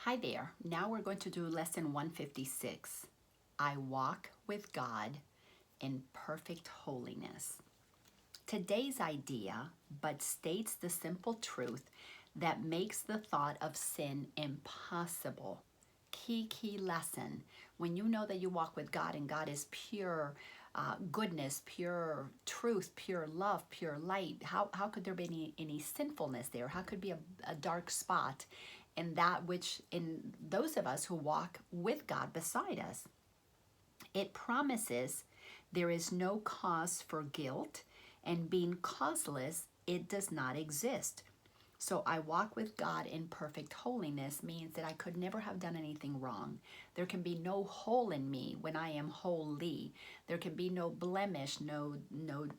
Hi there. Now we're going to do lesson 156. I walk with God in perfect holiness. Today's idea but states the simple truth that makes the thought of sin impossible. Key lesson. When you know that you walk with God and God is pure goodness, pure truth, pure love, pure light, how could there be any sinfulness there? How could be a dark spot in that which in those of us who walk with God beside us? It promises there is no cause for guilt, and being causeless, it does not exist. So I walk with God in perfect holiness means that I could never have done anything wrong. There can be no hole in me when I am holy. There can be no blemish, no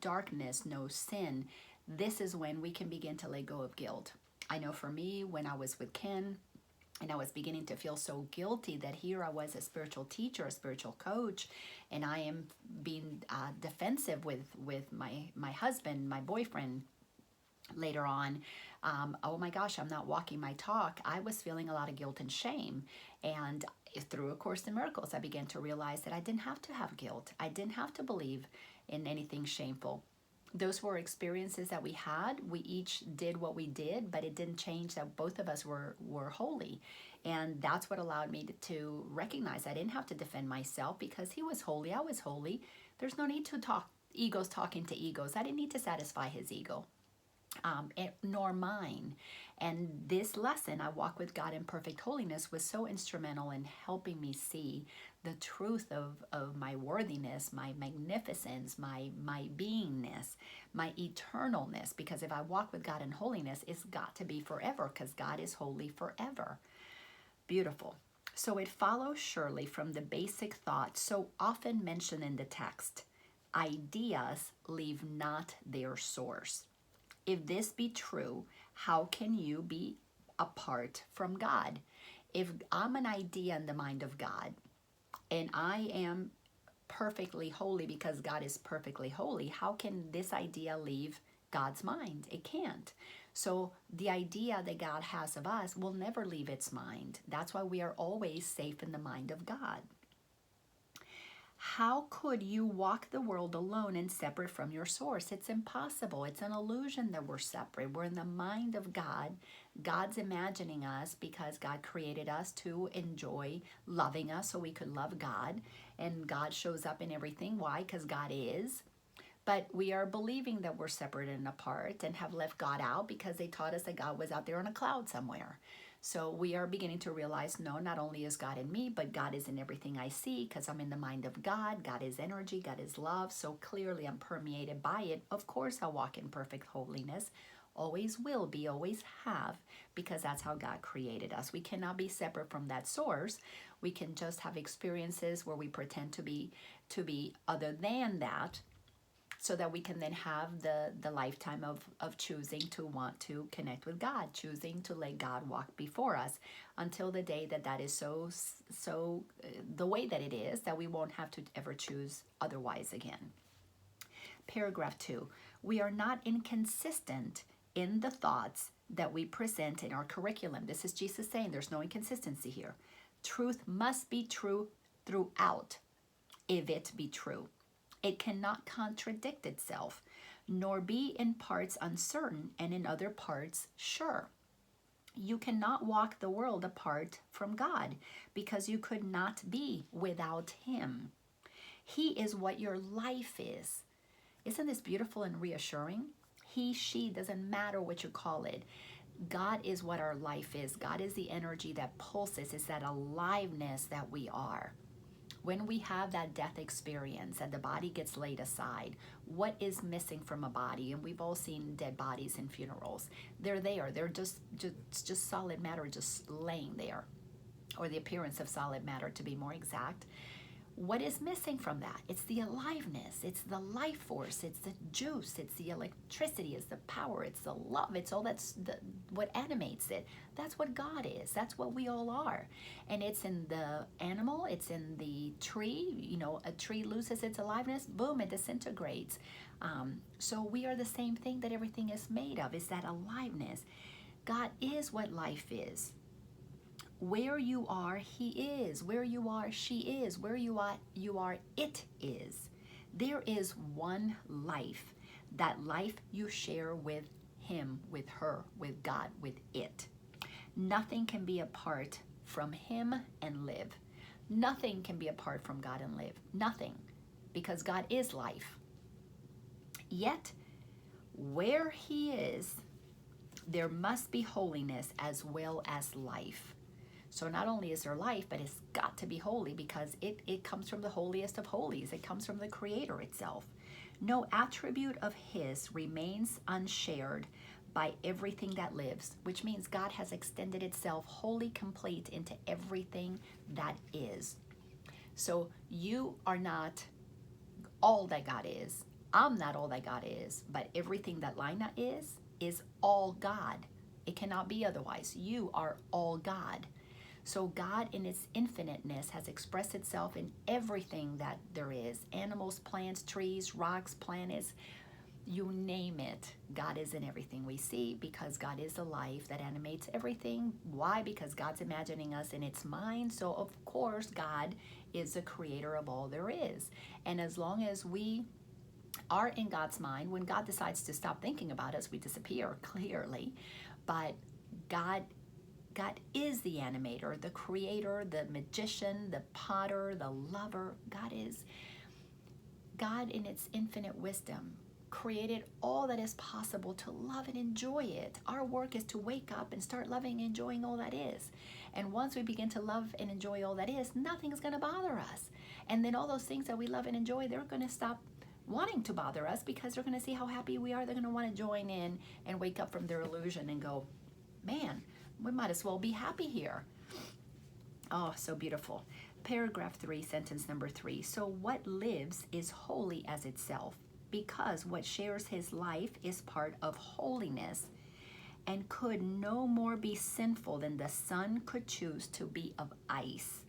darkness, no sin. This is when we can begin to let go of guilt. I know for me, when I was with Ken, and I was beginning to feel so guilty that here I was a spiritual teacher, a spiritual coach, and I am being defensive with my husband, my boyfriend, later on. Oh my gosh, I'm not walking my talk. I was feeling a lot of guilt and shame. And through A Course in Miracles, I began to realize that I didn't have to have guilt. I didn't have to believe in anything shameful. Those were experiences that we had. We each did what we did, but it didn't change that both of us were holy. And that's what allowed me to recognize I didn't have to defend myself because he was holy, I was holy. There's no need to talk, egos talking to egos. I didn't need to satisfy his ego. Nor mine. And this lesson, I walk with God in perfect holiness, was so instrumental in helping me see the truth of my worthiness, my magnificence, my beingness, my eternalness. Because if I walk with God in holiness, it's got to be forever, because God is holy forever. Beautiful. So it follows surely from the basic thought so often mentioned in the text: ideas leave not their source. If this be true, how can you be apart from God? If I'm an idea in the mind of God and I am perfectly holy because God is perfectly holy, how can this idea leave God's mind? It can't. So the idea that God has of us will never leave its mind. That's why we are always safe in the mind of God. How could you walk the world alone and separate from your source? It's impossible. It's an illusion that we're separate. We're in the mind of God. God's imagining us because God created us to enjoy loving us so we could love God. And God shows up in everything. Why? Because God is. But we are believing that we're separate and apart and have left God out because they taught us that God was out there on a cloud somewhere. So we are beginning to realize, no, not only is God in me, but God is in everything I see because I'm in the mind of God. God is energy, God is love. So clearly I'm permeated by it. Of course, I'll walk in perfect holiness. Always will be, always have, because that's how God created us. We cannot be separate from that source. We can just have experiences where we pretend to be other than that, so that we can then have the lifetime of choosing to want to connect with God, choosing to let God walk before us until the day that is so the way that it is, that we won't have to ever choose otherwise again. Paragraph 2, we are not inconsistent in the thoughts that we present in our curriculum. This is Jesus saying there's no inconsistency here. Truth must be true throughout, if it be true. It cannot contradict itself, nor be in parts uncertain and in other parts sure. You cannot walk the world apart from God because you could not be without Him. He is what your life is. Isn't this beautiful and reassuring? He, she, doesn't matter what you call it. God is what our life is. God is the energy that pulses. It's that aliveness that we are. When we have that death experience and the body gets laid aside, what is missing from a body? And we've all seen dead bodies in funerals. They're there. They're just solid matter just laying there, or the appearance of solid matter to be more exact. What is missing from that? It's the aliveness. It's the life force. It's the juice. It's the electricity. It's the power. It's the love. It's all what animates it. That's what God is. That's what we all are. And it's in the animal. It's in the tree. You know, a tree loses its aliveness. Boom, it disintegrates. So we are the same thing that everything is made of. Is that aliveness. God is what life is. Where you are, he is. Where you are, she is. Where you are, it is. There is one life. That life you share with him, with her, with God, with it. Nothing can be apart from him and live. Nothing can be apart from God and live. Nothing. Because God is life. Yet, where he is, there must be holiness as well as life. So not only is there life, but it's got to be holy because it comes from the holiest of holies. It comes from the Creator itself. No attribute of his remains unshared by everything that lives, which means God has extended itself wholly complete into everything that is. So you are not all that God is. I'm not all that God is, but everything that Laina is all God. It cannot be otherwise. You are all God. So God in its infiniteness has expressed itself in everything that there is. Animals, plants, trees, rocks, planets, you name it. God is in everything we see because God is the life that animates everything. Why? Because God's imagining us in its mind. So of course God is the creator of all there is. And as long as we are in God's mind, when God decides to stop thinking about us, we disappear clearly. But God is the animator, the creator, the magician, the potter, the lover. God in its infinite wisdom created all that is possible to love and enjoy it. Our work is to wake up and start loving and enjoying all that is. And once we begin to love and enjoy all that is, nothing's going to bother us. And then all those things that we love and enjoy, they're going to stop wanting to bother us because they're going to see how happy we are. They're going to want to join in and wake up from their illusion and go, man, we might as well be happy here. Oh, so beautiful. Paragraph 3, sentence number 3. So what lives is holy as itself, because what shares his life is part of holiness and could no more be sinful than the sun could choose to be of ice,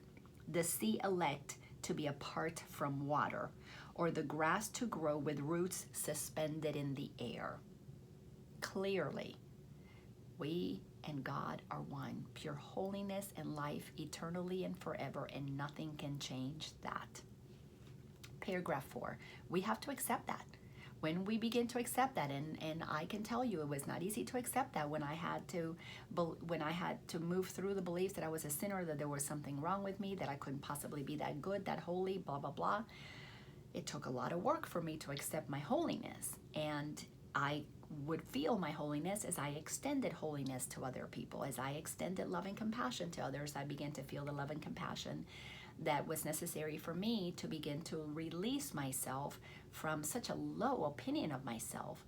the sea elect to be apart from water, or the grass to grow with roots suspended in the air. Clearly, we and God are one, pure holiness and life eternally and forever, and nothing can change that. Paragraph 4, we have to accept that. When we begin to accept that, and I can tell you it was not easy to accept that when I had to move through the beliefs that I was a sinner, that there was something wrong with me, that I couldn't possibly be that good, that holy, blah, blah, blah. It took a lot of work for me to accept my holiness, and I would feel my holiness as I extended holiness to other people. As I extended love and compassion to others, I began to feel the love and compassion that was necessary for me to begin to release myself from such a low opinion of myself,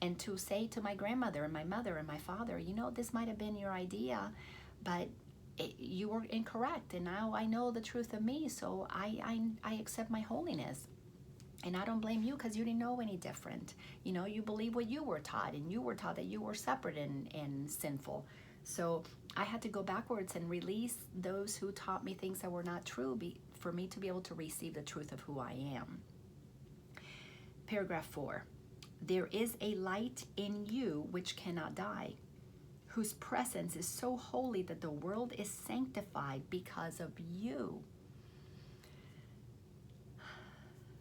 and to say to my grandmother and my mother and my father, you know, this might have been your idea, but you were incorrect, and now I know the truth of me, so I accept my holiness. And I don't blame you because you didn't know any different. You know, you believe what you were taught, and you were taught that you were separate and sinful. So I had to go backwards and release those who taught me things that were not true for me to be able to receive the truth of who I am. Paragraph 4, there is a light in you which cannot die, whose presence is so holy that the world is sanctified because of you.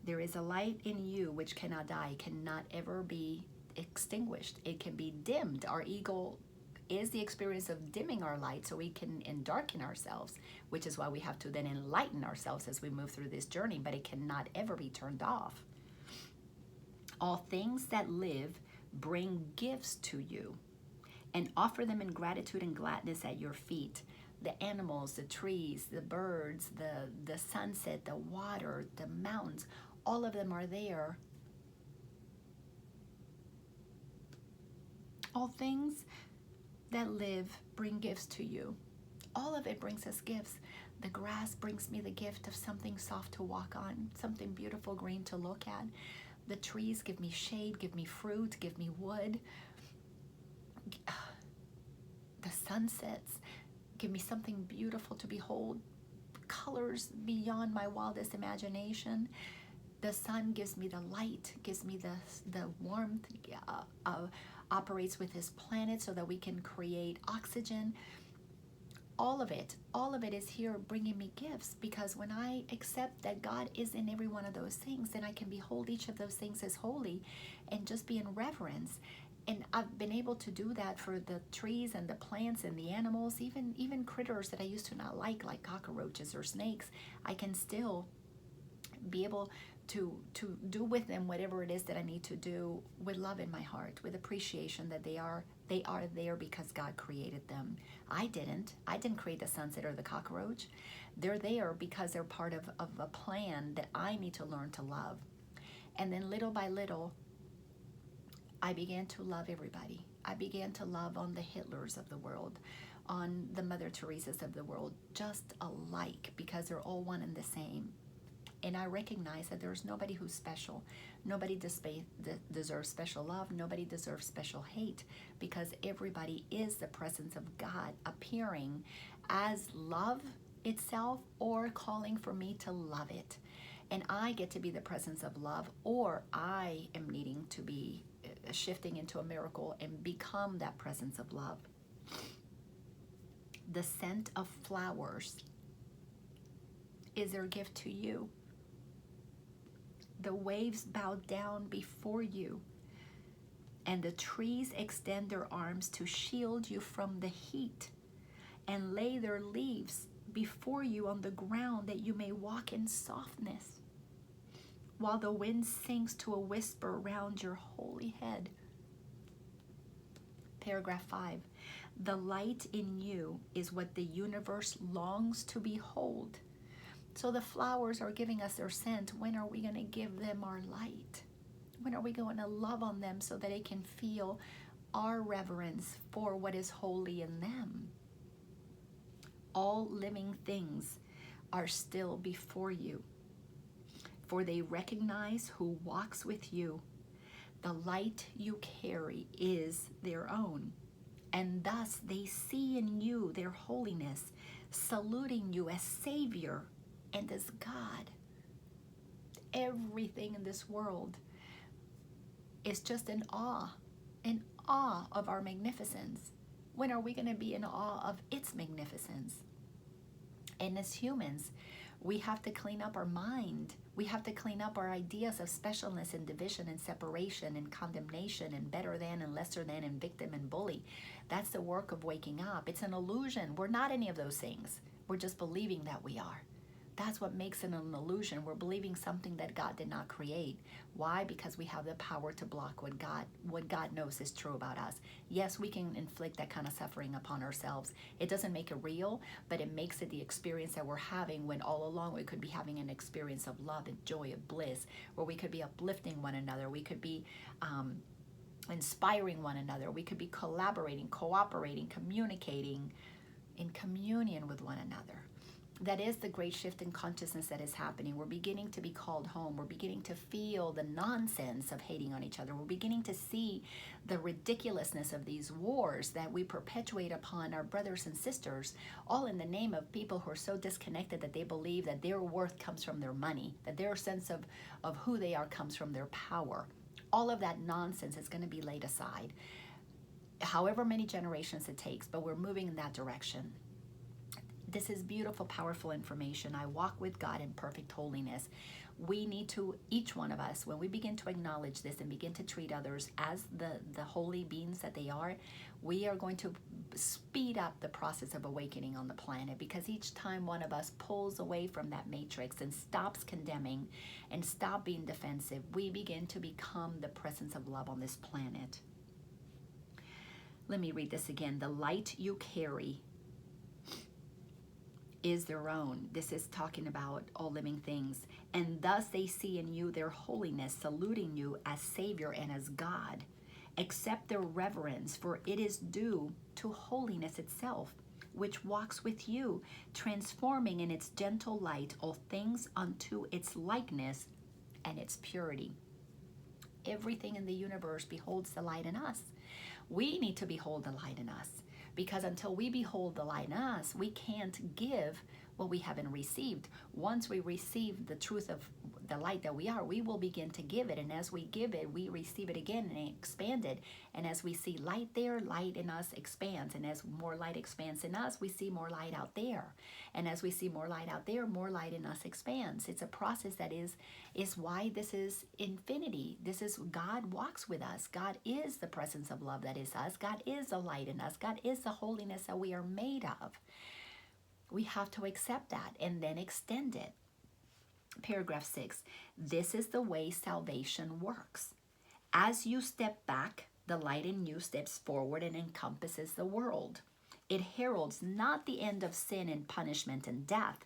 There is a light in you which cannot die, cannot ever be extinguished. It can be dimmed. Our ego is the experience of dimming our light so we can darken ourselves, which is why we have to then enlighten ourselves as we move through this journey, but it cannot ever be turned off. All things that live bring gifts to you and offer them in gratitude and gladness at your feet. The animals, the trees, the birds, the sunset, the water, the mountains, all of them are there. All things that live bring gifts to you. All of it brings us gifts. The grass brings me the gift of something soft to walk on, something beautiful green to look at. The trees give me shade, give me fruit, give me wood. The sunsets give me something beautiful to behold, colors beyond my wildest imagination. The sun gives me the light, gives me the warmth, operates with this planet so that we can create oxygen. all of it is here bringing me gifts, because when I accept that God is in every one of those things, then I can behold each of those things as holy and just be in reverence. And I've been able to do that for the trees and the plants and the animals, even critters that I used to not like cockroaches or snakes. I can still be able to do with them whatever it is that I need to do, with love in my heart, with appreciation that they are there because God created them. I didn't create the sunset or the cockroach. They're there because they're part of a plan that I need to learn to love. And then little by little, I began to love everybody. I began to love on the Hitlers of the world, on the Mother Teresas of the world, just alike, because they're all one and the same. And I recognize that there's nobody who's special. Nobody deserves special love. Nobody deserves special hate, because everybody is the presence of God appearing as love itself, or calling for me to love it. And I get to be the presence of love, or I am needing to be shifting into a miracle and become that presence of love. The scent of flowers is their gift to you. The waves bow down before you, and the trees extend their arms to shield you from the heat, and lay their leaves before you on the ground, that you may walk in softness, while the wind sinks to a whisper around your holy head. Paragraph 5. The light in you is what the universe longs to behold. So the flowers are giving us their scent. When are we going to give them our light? When are we going to love on them so that they can feel our reverence for what is holy in them? All living things are still before you, for they recognize who walks with you. The light you carry is their own, and thus they see in you their holiness, saluting you as Savior and as God. Everything in this world is just in awe of our magnificence. When are we going to be in awe of its magnificence? And as humans, we have to clean up our mind. We have to clean up our ideas of specialness and division and separation and condemnation and better than and lesser than and victim and bully. That's the work of waking up. It's an illusion. We're not any of those things. We're just believing that we are. That's what makes it an illusion. We're believing something that God did not create. Why? Because we have the power to block what God knows is true about us. Yes, we can inflict that kind of suffering upon ourselves. It doesn't make it real, but it makes it the experience that we're having, when all along we could be having an experience of love and joy, of bliss, where we could be uplifting one another. We could be inspiring one another. We could be collaborating, cooperating, communicating in communion with one another. That is the great shift in consciousness that is happening. We're beginning to be called home. We're beginning to feel the nonsense of hating on each other. We're beginning to see the ridiculousness of these wars that we perpetuate upon our brothers and sisters, all in the name of people who are so disconnected that they believe that their worth comes from their money, that their sense of who they are comes from their power. All of that nonsense is going to be laid aside, however many generations it takes, but we're moving in that direction. This is beautiful, powerful information. I walk with God in perfect holiness. We need to, each one of us, when we begin to acknowledge this and begin to treat others as the holy beings that they are, we are going to speed up the process of awakening on the planet, because each time one of us pulls away from that matrix and stops condemning and stop being defensive, we begin to become the presence of love on this planet. Let me read this again. The light you carry is their own. This is talking about all living things. And thus they see in you their holiness, saluting you as Savior and as God. Accept their reverence, for it is due to holiness itself, which walks with you, transforming in its gentle light all things unto its likeness and its purity. Everything in the universe beholds the light in us. We need to behold the light in us, because until we behold the light in us, we can't give what we haven't received. Once we receive the truth of the light that we are, we will begin to give it. And as we give it, we receive it again and expand it. And as we see light there, light in us expands. And as more light expands in us, we see more light out there. And as we see more light out there, more light in us expands. It's a process that is why this is infinity. This is God walks with us. God is the presence of love that is us. God is the light in us. God is the holiness that we are made of. We have to accept that and then extend it. Paragraph 6, this is the way salvation works. As you step back, the light in you steps forward and encompasses the world. It heralds not the end of sin and punishment and death.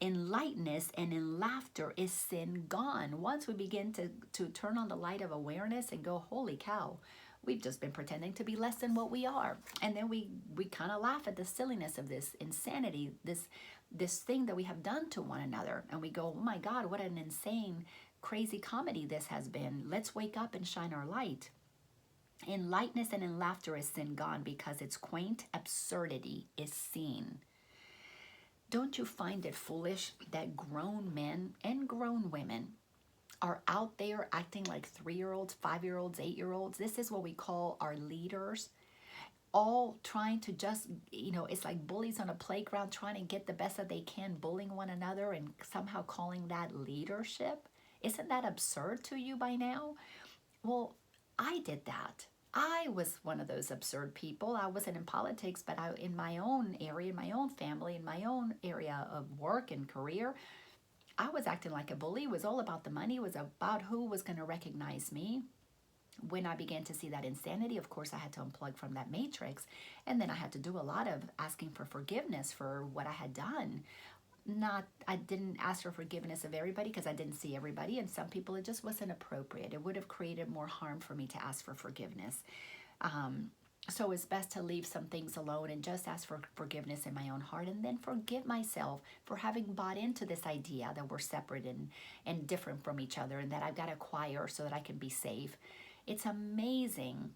In lightness and in laughter is sin gone. Once we begin to turn on the light of awareness and go, holy cow, we've just been pretending to be less than what we are. And then we kind of laugh at the silliness of this insanity, this thing that we have done to one another. And we go, oh my God, what an insane, crazy comedy this has been. Let's wake up and shine our light. In lightness and in laughter is sin gone, because its quaint absurdity is seen. Don't you find it foolish that grown men and grown women are out there acting like 3-year-olds, 5-year-olds, 8-year-olds? This is what we call our leaders, all trying to just, it's like bullies on a playground trying to get the best that they can, bullying one another and somehow calling that leadership. Isn't that absurd to you by now? Well, I did that. I was one of those absurd people. I wasn't in politics, but in my own area, in my own family, in my own area of work and career, I was acting like a bully. It was all about the money. It was about who was going to recognize me. When I began to see that insanity, of course, I had to unplug from that matrix. And then I had to do a lot of asking for forgiveness for what I had done. I didn't ask for forgiveness of everybody because I didn't see everybody. And some people, it just wasn't appropriate. It would have created more harm for me to ask for forgiveness. So it's best to leave some things alone and just ask for forgiveness in my own heart, and then forgive myself for having bought into this idea that we're separate and different from each other, and that I've got to acquire so that I can be safe. It's amazing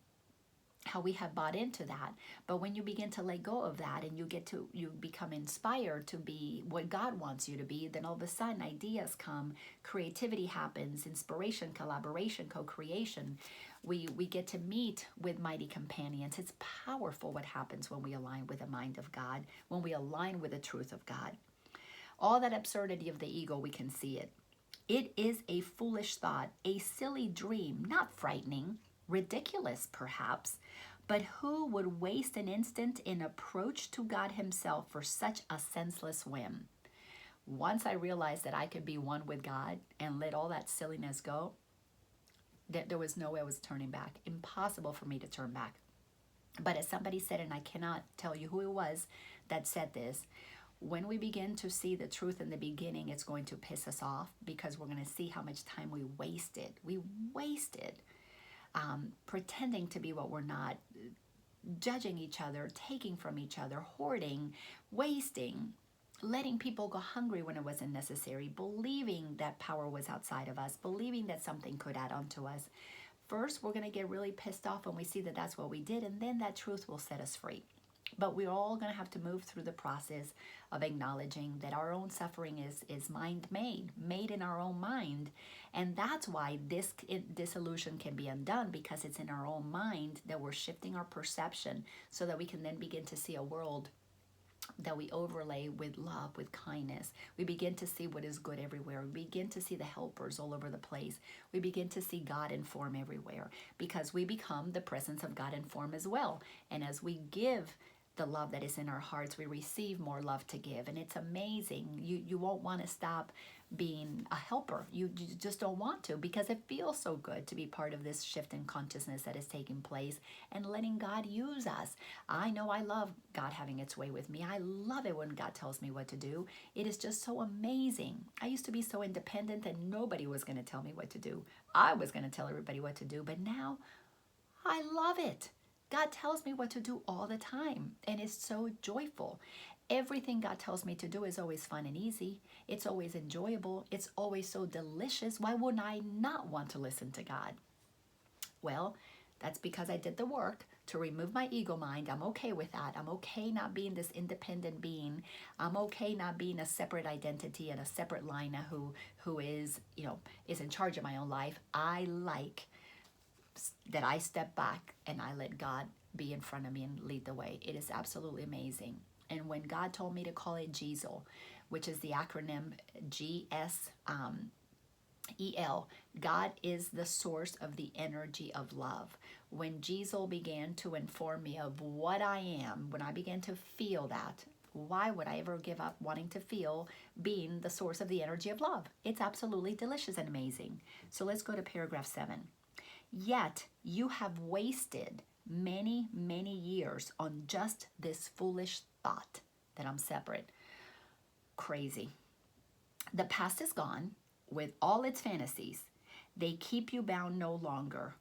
how we have bought into that. But when you begin to let go of that and you become inspired to be what God wants you to be, then all of a sudden ideas come, creativity happens, inspiration, collaboration, co-creation. We get to meet with mighty companions. It's powerful what happens when we align with the mind of God, when we align with the truth of God. All that absurdity of the ego, we can see it. It is a foolish thought, a silly dream, not frightening, ridiculous perhaps, but who would waste an instant in approach to God himself for such a senseless whim? Once I realized that I could be one with God and let all that silliness go, there was no way I was turning back. Impossible for me to turn back. But as somebody said, and I cannot tell you who it was that said this, when we begin to see the truth in the beginning, it's going to piss us off, because we're going to see how much time we wasted. We wasted pretending to be what we're not, judging each other, taking from each other, hoarding, wasting, letting people go hungry when it wasn't necessary, believing that power was outside of us, believing that something could add on to us. First, we're going to get really pissed off when we see that that's what we did, and then that truth will set us free. But we're all going to have to move through the process of acknowledging that our own suffering is mind-made, made in our own mind. And that's why this illusion can be undone, because it's in our own mind that we're shifting our perception so that we can then begin to see a world that we overlay with love, with kindness. We begin to see what is good everywhere. We begin to see the helpers all over the place. We begin to see God in form everywhere, because we become the presence of God in form as well. And as we give the love that is in our hearts, we receive more love to give. And it's amazing. You won't want to stop being a helper. You just don't want to, because it feels so good to be part of this shift in consciousness that is taking place and letting God use us. I know I love God having its way with me. I love it when God tells me what to do. It is just so amazing. I used to be so independent that nobody was going to tell me what to do. I was going to tell everybody what to do, but now I love it. God tells me what to do all the time, and it's so joyful. Everything God tells me to do is always fun and easy. It's always enjoyable. It's always so delicious. Why wouldn't I not want to listen to God? Well, that's because I did the work to remove my ego mind. I'm okay with that. I'm okay not being this independent being. I'm okay not being a separate identity and a separate Laina who is, is in charge of my own life. I like that I step back and I let God be in front of me and lead the way. It is absolutely amazing. And when God told me to call it GSEL, which is the acronym GSEL, God is the source of the energy of love. When GSEL began to inform me of what I am, when I began to feel that, why would I ever give up wanting to feel being the source of the energy of love? It's absolutely delicious and amazing. So let's go to paragraph 7. Yet you have wasted many, many years on just this foolish thought that I'm separate. Crazy. The past is gone with all its fantasies. They keep you bound no longer.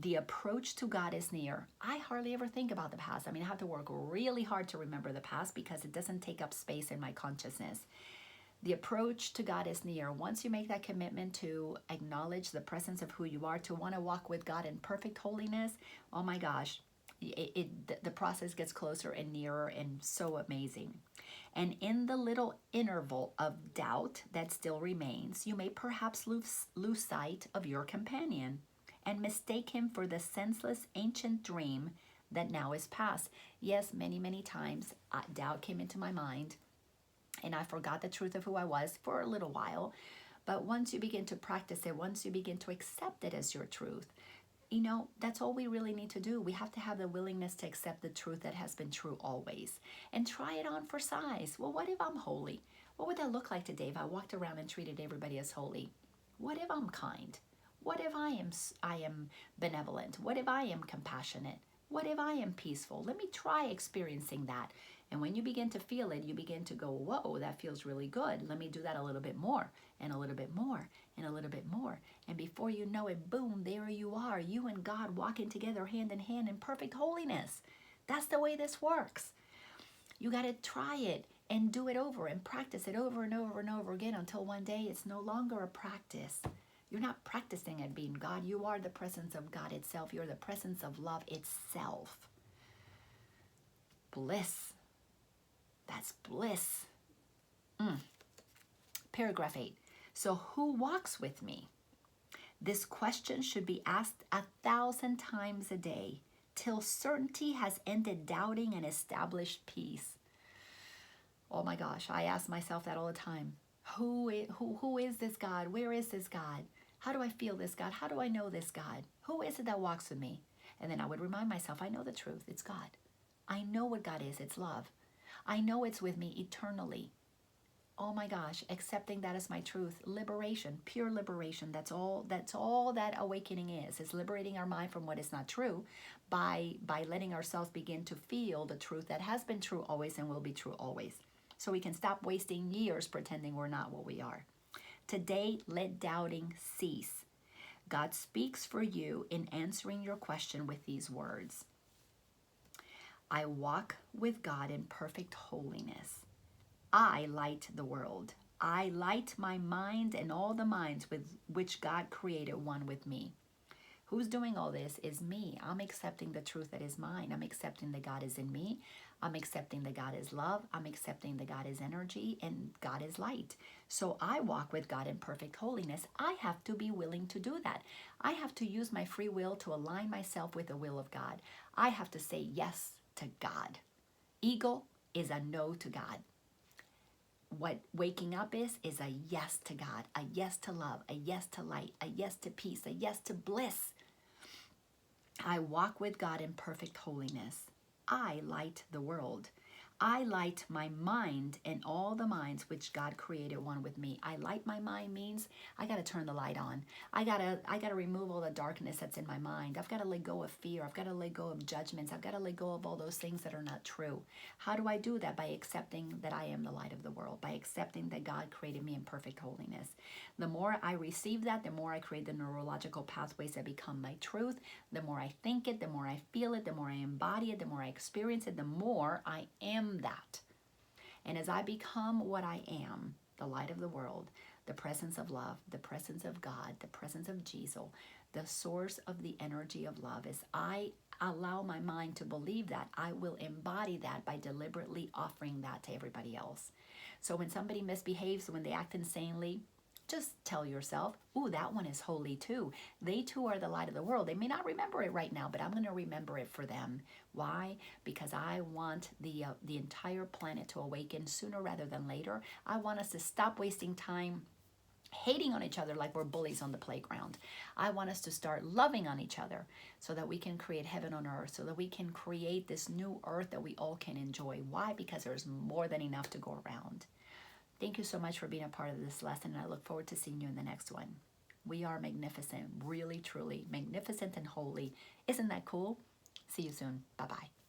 The approach to God is near. I hardly ever think about the past. I mean, I have to work really hard to remember the past because it doesn't take up space in my consciousness. The approach to God is near. Once you make that commitment to acknowledge the presence of who you are, to want to walk with God in perfect holiness, oh my gosh, the process gets closer and nearer and so amazing. And in the little interval of doubt that still remains, you may perhaps lose sight of your companion and mistake him for the senseless ancient dream that now is past. Yes, many, many times doubt came into my mind and I forgot the truth of who I was for a little while. But once you begin to practice it, once you begin to accept it as your truth, that's all we really need to do. We have to have the willingness to accept the truth that has been true always and try it on for size. Well, what if I'm holy? What would that look like today if I walked around and treated everybody as holy? What if I'm kind? What if I am benevolent? What if I am compassionate? What if I am peaceful? Let me try experiencing that. And when you begin to feel it, you begin to go, whoa, that feels really good. Let me do that a little bit more and a little bit more and a little bit more. And before you know it, boom, there you are, you and God walking together hand in hand in perfect holiness. That's the way this works. You got to try it and do it over and practice it over and over and over again until one day it's no longer a practice. You're not practicing at being God. You are the presence of God itself. You're the presence of love itself. Bliss. That's bliss. Paragraph 8. So who walks with me? This question should be asked 1,000 times a day till certainty has ended doubting and established peace. Oh my gosh, I ask myself that all the time. Who is this God? Where is this God? How do I feel this God? How do I know this God? Who is it that walks with me? And then I would remind myself, I know the truth. It's God. I know what God is. It's love. I know it's with me eternally. Oh my gosh, accepting that as my truth. Liberation, pure liberation. That's all that awakening is liberating our mind from what is not true by letting ourselves begin to feel the truth that has been true always and will be true always. So we can stop wasting years pretending we're not what we are. Today, let doubting cease. God speaks for you in answering your question with these words. I walk with God in perfect holiness. I light the world. I light my mind and all the minds with which God created one with me. Who's doing all this is me. I'm accepting the truth that is mine. I'm accepting that God is in me. I'm accepting that God is love. I'm accepting that God is energy and God is light. So I walk with God in perfect holiness. I have to be willing to do that. I have to use my free will to align myself with the will of God. I have to say yes to God. Ego is a no to God. What waking up is a yes to God, a yes to love, a yes to light, a yes to peace, a yes to bliss. I walk with God in perfect holiness. I light the world. I light my mind and all the minds which God created one with me. I light my mind means I got to turn the light on. I got to remove all the darkness that's in my mind. I've got to let go of fear. I've got to let go of judgments. I've got to let go of all those things that are not true. How do I do that? By accepting that I am the light of the world, by accepting that God created me in perfect holiness. The more I receive that, the more I create the neurological pathways that become my truth. The more I think it, the more I feel it, the more I embody it, the more I experience it, the more I am that. And as I become what I am, the light of the world, the presence of love, the presence of God, the presence of Jesus, the source of the energy of love, as I allow my mind to believe that, I will embody that by deliberately offering that to everybody else. So when somebody misbehaves, when they act insanely, just tell yourself, ooh, that one is holy too. They too are the light of the world. They may not remember it right now, but I'm going to remember it for them. Why? Because I want the entire planet to awaken sooner rather than later. I want us to stop wasting time hating on each other like we're bullies on the playground. I want us to start loving on each other so that we can create heaven on earth, so that we can create this new earth that we all can enjoy. Why? Because there's more than enough to go around. Thank you so much for being a part of this lesson, and I look forward to seeing you in the next one. We are magnificent, really, truly magnificent and holy. Isn't that cool? See you soon. Bye-bye.